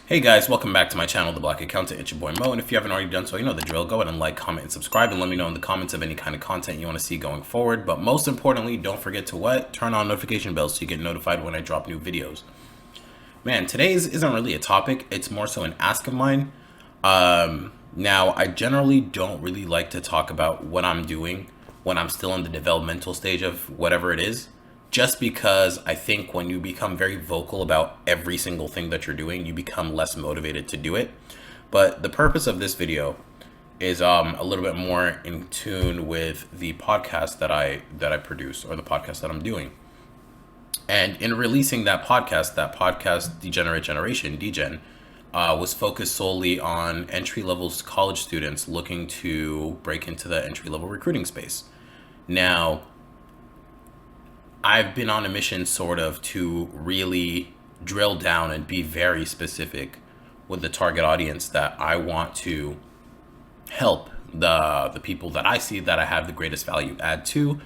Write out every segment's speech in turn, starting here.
Hey guys, welcome back to my channel, The Black Accountant. It's your boy Mo, and if you haven't already done so, you know the drill. Go ahead and like, comment, and subscribe, and let me know in the comments of any kind of content you want to see going forward. But most importantly, don't forget to what? Turn on notification bells so you get notified when I drop new videos. Man, today's isn't really a topic. It's more so an ask of mine. Now, I generally don't really like to talk about what I'm doing when I'm still in the developmental stage of whatever it is. Just because I think when you become very vocal about every single thing that you're doing, you become less motivated to do it. But the purpose of this video is a little bit more in tune with the podcast that I produce, or the podcast that I'm doing. And in releasing that podcast, Degenerate Generation, Degen, was focused solely on entry-level college students looking to break into the entry-level recruiting space. Now, I've been on a mission sort of to really drill down and be very specific with the target audience that I want to help, the people that I see that I have the greatest value add to,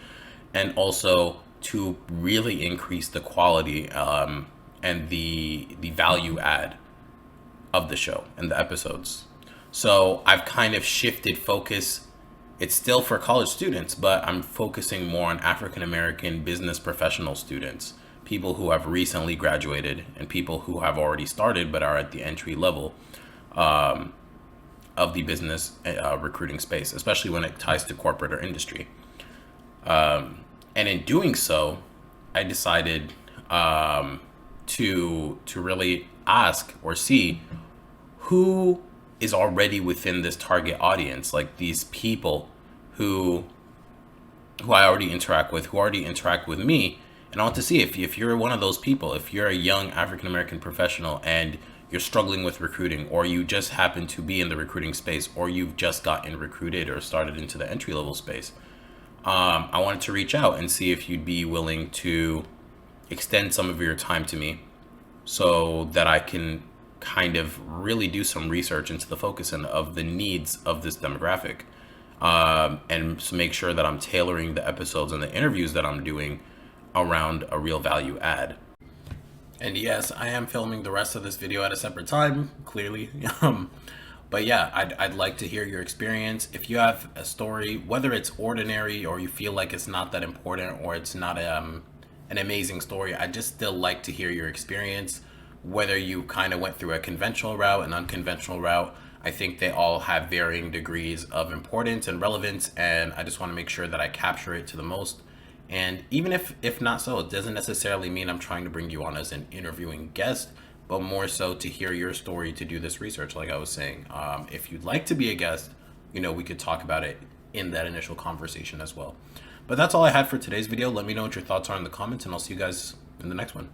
and also to really increase the quality and the value add of the show and the episodes. So I've kind of shifted focus. It's still for college students, but I'm focusing more on African American business professional students, people who have recently graduated and people who have already started but are at the entry level of the business recruiting space, especially when it ties to corporate or industry. And in doing so, I decided to really ask or see who is already within this target audience, like these people who I already interact with, who already interact with me. And I want to see if you're one of those people, if you're a young African-American professional and you're struggling with recruiting, or you just happen to be in the recruiting space, or you've just gotten recruited or started into the entry-level space. I wanted to reach out and see if you'd be willing to extend some of your time to me so that I can kind of really do some research into the focus and of the needs of this demographic, and to make sure that I'm tailoring the episodes and the interviews that I'm doing around a real value add. And yes, I am filming the rest of this video at a separate time, clearly. But yeah, I'd like to hear your experience. If you have a story, whether it's ordinary or you feel like it's not that important, or it's not an amazing story, I'd just still like to hear your experience. Whether you kind of went through a conventional route, an unconventional route, I think they all have varying degrees of importance and relevance, and I just want to make sure that I capture it to the most. And even if not so, it doesn't necessarily mean I'm trying to bring you on as an interviewing guest, but more so to hear your story, to do this research, like I was saying. If you'd like to be a guest, we could talk about it in that initial conversation as well. But that's all I had for today's video. Let me know what your thoughts are in the comments, and I'll see you guys in the next one.